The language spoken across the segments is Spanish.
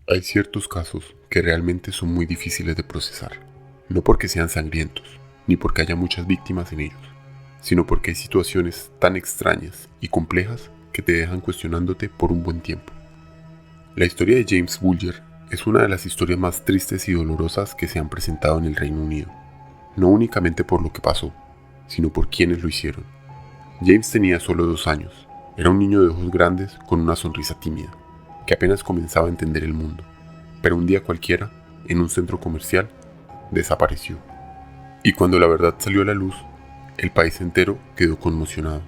Hay ciertos casos que realmente son muy difíciles de procesar, no porque sean sangrientos, ni porque haya muchas víctimas en ellos, sino porque hay situaciones tan extrañas y complejas que te dejan cuestionándote por un buen tiempo. La historia de James Bulger es una de las historias más tristes y dolorosas que se han presentado en el Reino Unido, no únicamente por lo que pasó, sino por quienes lo hicieron. James tenía solo 2 años, era un niño de ojos grandes con una sonrisa tímida, que apenas comenzaba a entender el mundo, pero un día cualquiera, en un centro comercial, desapareció. Y cuando la verdad salió a la luz, el país entero quedó conmocionado,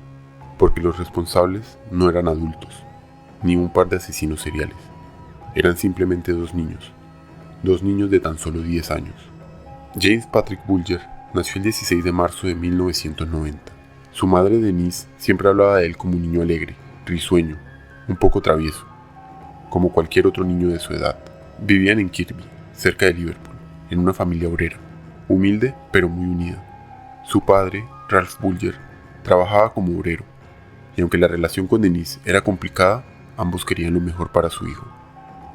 porque los responsables no eran adultos, ni un par de asesinos seriales, eran simplemente dos niños de tan solo 10 años. James Patrick Bulger nació el 16 de marzo de 1990. Su madre Denise siempre hablaba de él como un niño alegre, risueño, un poco travieso, como cualquier otro niño de su edad. Vivían en Kirkby, cerca de Liverpool, en una familia obrera, humilde pero muy unida. Su padre, Ralph Bulger, trabajaba como obrero, y aunque la relación con Denise era complicada, ambos querían lo mejor para su hijo.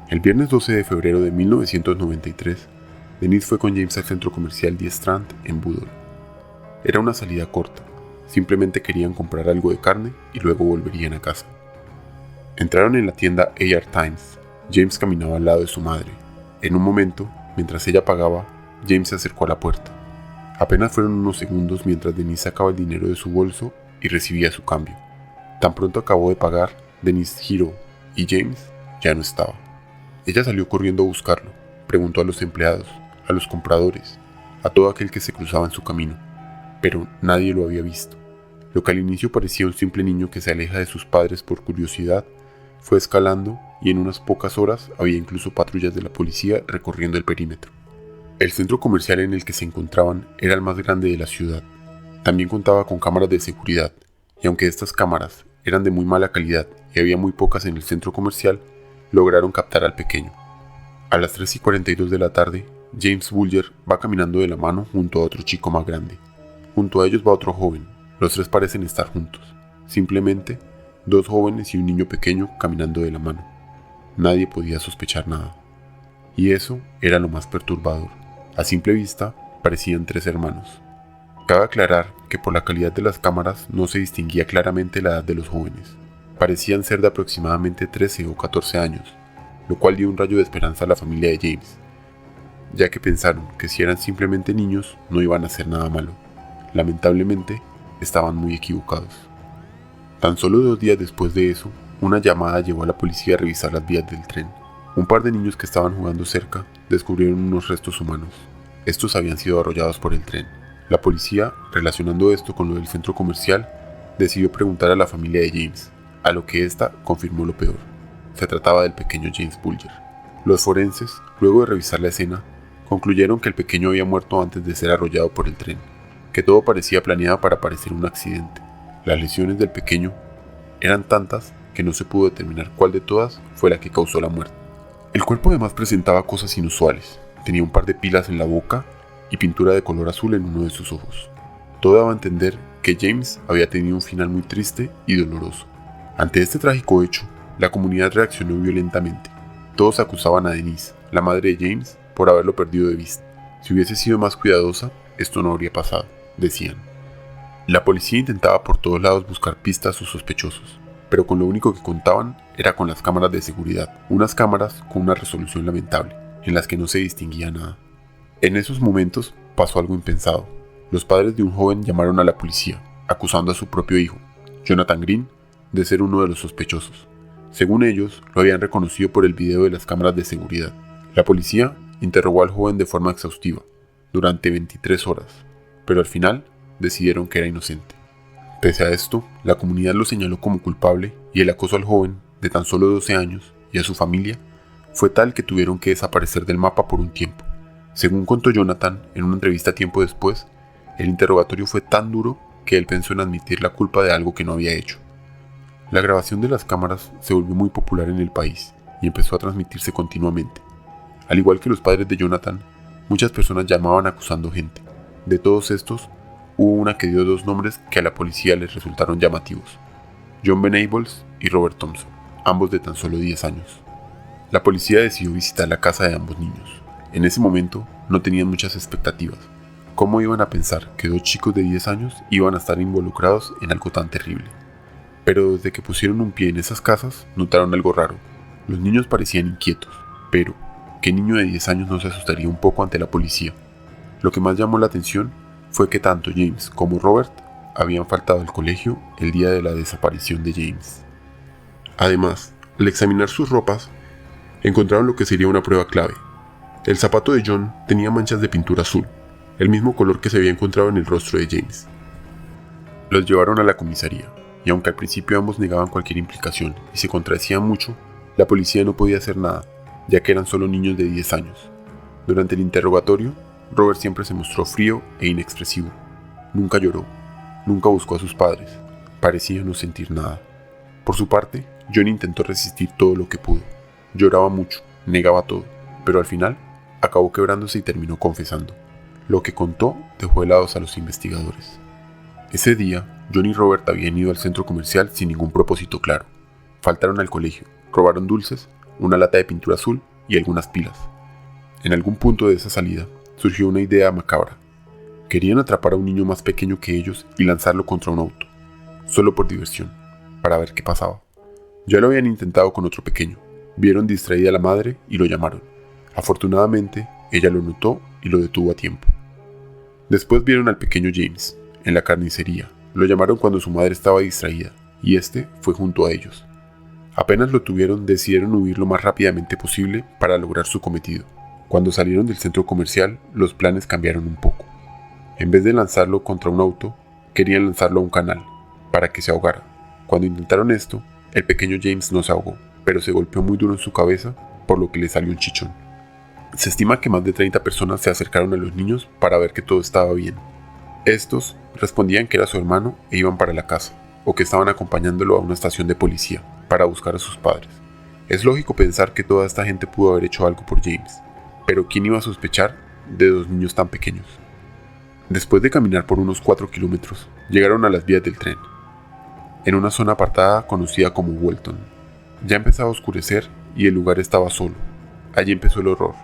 El viernes 12 de febrero de 1993, Denise fue con James al centro comercial The Strand en Bootle. Era una salida corta, simplemente querían comprar algo de carne y luego volverían a casa. Entraron en la tienda AR Times. James caminaba al lado de su madre. En un momento, mientras ella pagaba, James se acercó a la puerta. Apenas fueron unos segundos mientras Denise sacaba el dinero de su bolso y recibía su cambio. Tan pronto acabó de pagar, Denise giró y James ya no estaba. Ella salió corriendo a buscarlo, preguntó a los empleados, a los compradores, a todo aquel que se cruzaba en su camino, pero nadie lo había visto. Lo que al inicio parecía un simple niño que se aleja de sus padres por curiosidad, fue escalando y en unas pocas horas había incluso patrullas de la policía recorriendo el perímetro. El centro comercial en el que se encontraban era el más grande de la ciudad. También contaba con cámaras de seguridad, y aunque estas cámaras eran de muy mala calidad y había muy pocas en el centro comercial, lograron captar al pequeño. A las 3:42 de la tarde, James Bulger va caminando de la mano junto a otro chico más grande. Junto a ellos va otro joven. Los tres parecen estar juntos. Simplemente, dos jóvenes y un niño pequeño caminando de la mano. Nadie podía sospechar nada. Y eso era lo más perturbador. A simple vista, parecían tres hermanos. Cabe aclarar que por la calidad de las cámaras no se distinguía claramente la edad de los jóvenes. Parecían ser de aproximadamente 13 o 14 años, lo cual dio un rayo de esperanza a la familia de James, ya que pensaron que si eran simplemente niños no iban a hacer nada malo. Lamentablemente, estaban muy equivocados. Tan solo 2 días después de eso, una llamada llevó a la policía a revisar las vías del tren. Un par de niños que estaban jugando cerca descubrieron unos restos humanos. Estos habían sido arrollados por el tren. La policía, relacionando esto con lo del centro comercial, decidió preguntar a la familia de James, a lo que ésta confirmó lo peor. Se trataba del pequeño James Bulger. Los forenses, luego de revisar la escena, concluyeron que el pequeño había muerto antes de ser arrollado por el tren, que todo parecía planeado para parecer un accidente. Las lesiones del pequeño eran tantas que no se pudo determinar cuál de todas fue la que causó la muerte. El cuerpo además presentaba cosas inusuales. Tenía un par de pilas en la boca y pintura de color azul en uno de sus ojos. Todo daba a entender que James había tenido un final muy triste y doloroso. Ante este trágico hecho, la comunidad reaccionó violentamente. Todos acusaban a Denise, la madre de James, por haberlo perdido de vista. Si hubiese sido más cuidadosa, esto no habría pasado, decían. La policía intentaba por todos lados buscar pistas o sospechosos, pero con lo único que contaban era con las cámaras de seguridad, unas cámaras con una resolución lamentable, en las que no se distinguía nada. En esos momentos pasó algo impensado. Los padres de un joven llamaron a la policía, acusando a su propio hijo, Jonathan Green, de ser uno de los sospechosos. Según ellos, lo habían reconocido por el video de las cámaras de seguridad. La policía interrogó al joven de forma exhaustiva, durante 23 horas, pero al final decidieron que era inocente. Pese a esto, la comunidad lo señaló como culpable y el acoso al joven, de tan solo 12 años, y a su familia, fue tal que tuvieron que desaparecer del mapa por un tiempo. Según contó Jonathan en una entrevista tiempo después, el interrogatorio fue tan duro que él pensó en admitir la culpa de algo que no había hecho. La grabación de las cámaras se volvió muy popular en el país y empezó a transmitirse continuamente. Al igual que los padres de Jonathan, muchas personas llamaban acusando gente. De todos estos, hubo una que dio 2 nombres que a la policía les resultaron llamativos: John Venables y Robert Thompson, ambos de tan solo 10 años. la policía decidió visitar la casa de ambos niños. En ese momento no tenían muchas expectativas. ¿Cómo iban a pensar que 2 chicos de 10 años iban a estar involucrados en algo tan terrible? Pero desde que pusieron un pie en esas casas, notaron algo raro. Los niños parecían inquietos, pero ¿qué niño de 10 años no se asustaría un poco ante la policía? Lo que más llamó la atención fue que tanto James como Robert habían faltado al colegio el día de la desaparición de James. Además, al examinar sus ropas, encontraron lo que sería una prueba clave. El zapato de John tenía manchas de pintura azul, el mismo color que se había encontrado en el rostro de James. Los llevaron a la comisaría, y aunque al principio ambos negaban cualquier implicación y se contradecían mucho, la policía no podía hacer nada, ya que eran solo niños de 10 años. Durante el interrogatorio, Robert siempre se mostró frío e inexpresivo. Nunca lloró, nunca buscó a sus padres, parecía no sentir nada. Por su parte, John intentó resistir todo lo que pudo. Lloraba mucho, negaba todo, pero al final acabó quebrándose y terminó confesando. Lo que contó dejó helados a los investigadores. Ese día, John y Robert habían ido al centro comercial sin ningún propósito claro. Faltaron al colegio, robaron dulces, una lata de pintura azul y algunas pilas. En algún punto de esa salida, surgió una idea macabra. Querían atrapar a un niño más pequeño que ellos y lanzarlo contra un auto, solo por diversión, para ver qué pasaba. Ya lo habían intentado con otro pequeño. Vieron distraída a la madre y lo llamaron. Afortunadamente, ella lo notó y lo detuvo a tiempo. Después vieron al pequeño James, en la carnicería. Lo llamaron cuando su madre estaba distraída, y este fue junto a ellos. Apenas lo tuvieron, decidieron huir lo más rápidamente posible para lograr su cometido. Cuando salieron del centro comercial, los planes cambiaron un poco. En vez de lanzarlo contra un auto, querían lanzarlo a un canal, para que se ahogara. Cuando intentaron esto, el pequeño James no se ahogó, pero se golpeó muy duro en su cabeza, por lo que le salió un chichón. Se estima que más de 30 personas se acercaron a los niños para ver que todo estaba bien. Estos respondían que era su hermano e iban para la casa, o que estaban acompañándolo a una estación de policía, para buscar a sus padres. Es lógico pensar que toda esta gente pudo haber hecho algo por James, pero ¿quién iba a sospechar de 2 niños tan pequeños? Después de caminar por unos 4 kilómetros, llegaron a las vías del tren, en una zona apartada conocida como Walton. Ya empezaba a oscurecer y el lugar estaba solo. Allí empezó el horror.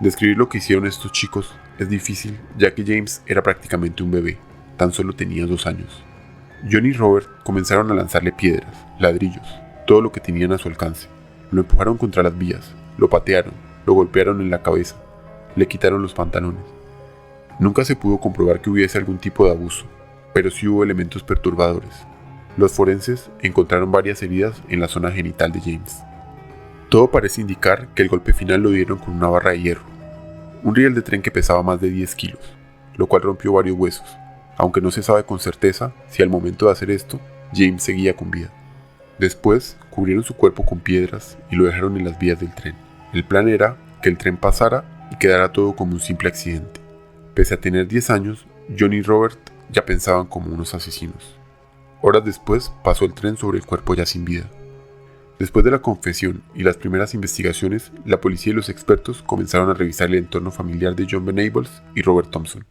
Describir lo que hicieron estos chicos es difícil, ya que James era prácticamente un bebé, tan solo tenía 2 años. John y Robert comenzaron a lanzarle piedras, ladrillos, todo lo que tenían a su alcance. Lo empujaron contra las vías, lo patearon, lo golpearon en la cabeza, le quitaron los pantalones. Nunca se pudo comprobar que hubiese algún tipo de abuso, pero sí hubo elementos perturbadores. Los forenses encontraron varias heridas en la zona genital de James. Todo parece indicar que el golpe final lo dieron con una barra de hierro, un riel de tren que pesaba más de 10 kilos, lo cual rompió varios huesos, aunque no se sabe con certeza si al momento de hacer esto, James seguía con vida. Después, cubrieron su cuerpo con piedras y lo dejaron en las vías del tren. El plan era que el tren pasara y quedara todo como un simple accidente. Pese a tener 10 años, John y Robert ya pensaban como unos asesinos. Horas después, pasó el tren sobre el cuerpo ya sin vida. Después de la confesión y las primeras investigaciones, la policía y los expertos comenzaron a revisar el entorno familiar de John Venables y Robert Thompson.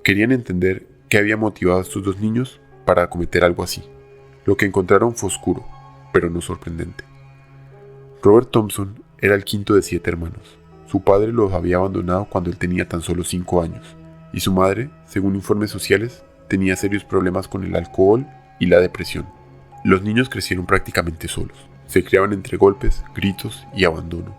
Querían entender qué había motivado a estos 2 niños para acometer algo así. Lo que encontraron fue oscuro, pero no sorprendente. Robert Thompson era el quinto de 7 hermanos. Su padre los había abandonado cuando él tenía tan solo 5 años, y su madre, según informes sociales, tenía serios problemas con el alcohol y la depresión. Los niños crecieron prácticamente solos. Se criaban entre golpes, gritos y abandono.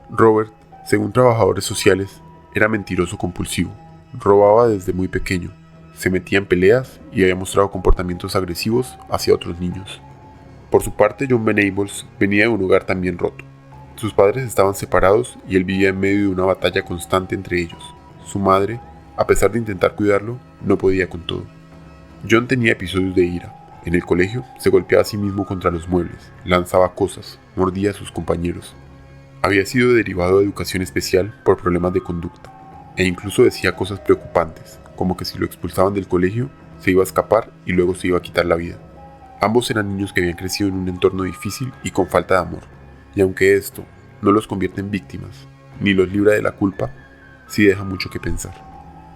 Robert, según trabajadores sociales, era mentiroso compulsivo. Robaba desde muy pequeño, se metía en peleas y había mostrado comportamientos agresivos hacia otros niños. Por su parte, John Venables venía de un hogar también roto. Sus padres estaban separados y él vivía en medio de una batalla constante entre ellos. Su madre, a pesar de intentar cuidarlo, no podía con todo. John tenía episodios de ira. En el colegio, se golpeaba a sí mismo contra los muebles, lanzaba cosas, mordía a sus compañeros. Había sido derivado de educación especial por problemas de conducta, e incluso decía cosas preocupantes, como que si lo expulsaban del colegio, se iba a escapar y luego se iba a quitar la vida. Ambos eran niños que habían crecido en un entorno difícil y con falta de amor, y aunque esto no los convierte en víctimas, ni los libra de la culpa, sí deja mucho que pensar.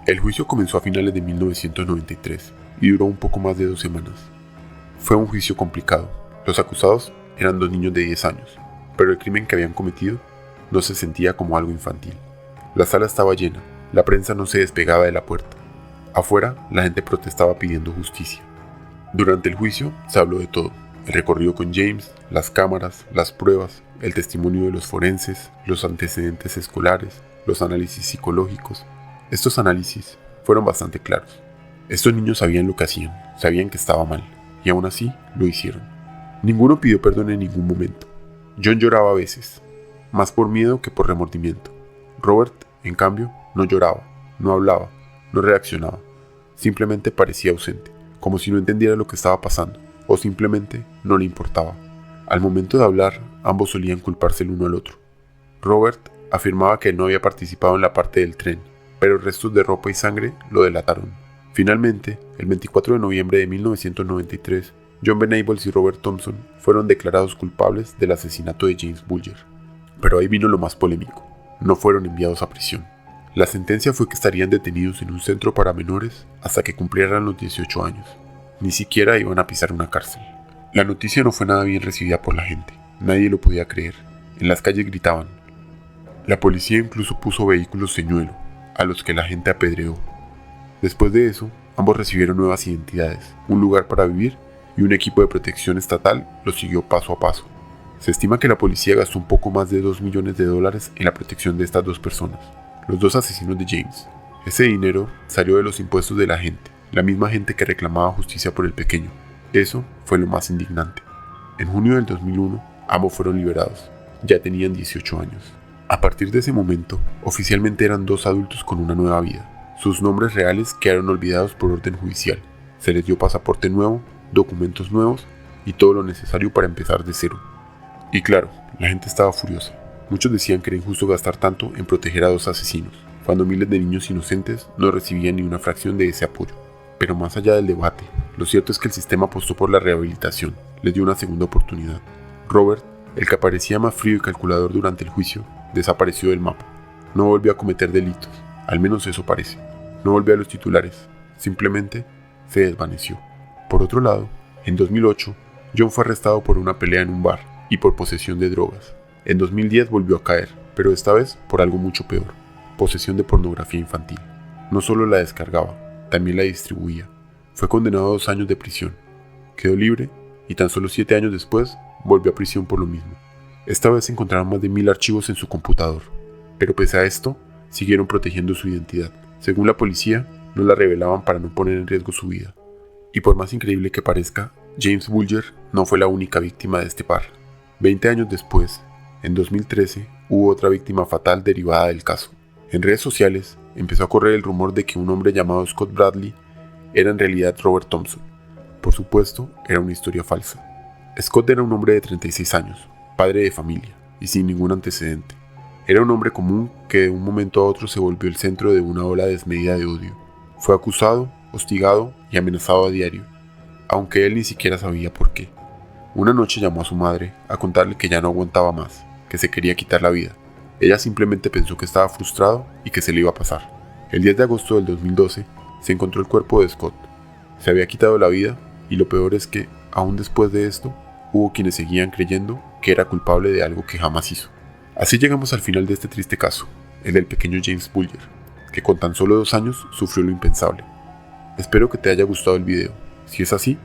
El juicio comenzó a finales de 1993 y duró un poco más de 2 semanas. Fue un juicio complicado. Los acusados eran 2 niños de 10 años. pero el crimen que habían cometido no se sentía como algo infantil. La sala estaba llena, la prensa no se despegaba de la puerta. Afuera, la gente protestaba pidiendo justicia. Durante el juicio se habló de todo: el recorrido con James, las cámaras, las pruebas, el testimonio de los forenses, los antecedentes escolares, los análisis psicológicos. Estos análisis fueron bastante claros. Estos niños sabían lo que hacían, sabían que estaba mal, y aún así lo hicieron. Ninguno pidió perdón en ningún momento. John lloraba a veces, más por miedo que por remordimiento. Robert, en cambio, no lloraba, no hablaba, no reaccionaba. Simplemente parecía ausente, como si no entendiera lo que estaba pasando, o simplemente no le importaba. Al momento de hablar, ambos solían culparse el uno al otro. Robert afirmaba que él no había participado en la parte del tren, pero restos de ropa y sangre lo delataron. Finalmente, el 24 de noviembre de 1993, John Venables y Robert Thompson fueron declarados culpables del asesinato de James Bulger. Pero ahí vino lo más polémico: no fueron enviados a prisión. La sentencia fue que estarían detenidos en un centro para menores hasta que cumplieran los 18 años. Ni siquiera iban a pisar una cárcel. La noticia no fue nada bien recibida por la gente. Nadie lo podía creer. En las calles gritaban. La policía incluso puso vehículos señuelo, a los que la gente apedreó. Después de eso, ambos recibieron nuevas identidades, un lugar para vivir, y un equipo de protección estatal los siguió paso a paso. Se estima que la policía gastó un poco más de $2 millones en la protección de estas dos personas, los dos asesinos de James. Ese dinero salió de los impuestos de la gente, la misma gente que reclamaba justicia por el pequeño. Eso fue lo más indignante. En junio del 2001, ambos fueron liberados. Ya tenían 18 años. A partir de ese momento, oficialmente eran dos adultos con una nueva vida. Sus nombres reales quedaron olvidados por orden judicial. Se les dio pasaporte nuevo, documentos nuevos y todo lo necesario para empezar de cero. Y claro, la gente estaba furiosa. Muchos decían que era injusto gastar tanto en proteger a dos asesinos, cuando miles de niños inocentes no recibían ni una fracción de ese apoyo. Pero más allá del debate, lo cierto es que el sistema apostó por la rehabilitación, les dio una segunda oportunidad. Robert, el que parecía más frío y calculador durante el juicio, desapareció del mapa. No volvió a cometer delitos, al menos eso parece. No volvió a los titulares, simplemente se desvaneció. Por otro lado, en 2008, John fue arrestado por una pelea en un bar y por posesión de drogas. En 2010 volvió a caer, pero esta vez por algo mucho peor: posesión de pornografía infantil. No solo la descargaba, también la distribuía. Fue condenado a 2 años de prisión. Quedó libre y tan solo 7 años después volvió a prisión por lo mismo. Esta vez encontraron más de 1000 archivos en su computador, pero pese a esto, siguieron protegiendo su identidad. Según la policía, no la revelaban para no poner en riesgo su vida. Y por más increíble que parezca, James Bulger no fue la única víctima de este par. 20 años después, en 2013, hubo otra víctima fatal derivada del caso. En redes sociales empezó a correr el rumor de que un hombre llamado Scott Bradley era en realidad Robert Thompson. Por supuesto, era una historia falsa. Scott era un hombre de 36 años, padre de familia y sin ningún antecedente. Era un hombre común que de un momento a otro se volvió el centro de una ola desmedida de odio. Fue acusado, hostigado y amenazado a diario, aunque él ni siquiera sabía por qué. Una noche llamó a su madre a contarle que ya no aguantaba más, que se quería quitar la vida. Ella simplemente pensó que estaba frustrado y que se le iba a pasar. El 10 de agosto del 2012 se encontró el cuerpo de Scott. Se había quitado la vida y lo peor es que, aún después de esto, hubo quienes seguían creyendo que era culpable de algo que jamás hizo. Así llegamos al final de este triste caso, el del pequeño James Bulger, que con tan solo 2 años sufrió lo impensable. Espero que te haya gustado el video. Si es así,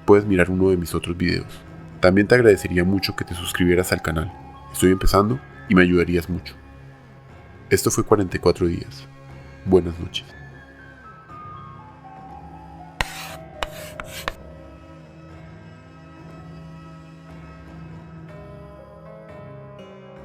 puedes mirar uno de mis otros videos. También te agradecería mucho que te suscribieras al canal. Estoy empezando y me ayudarías mucho. Esto fue 44 días. Buenas noches.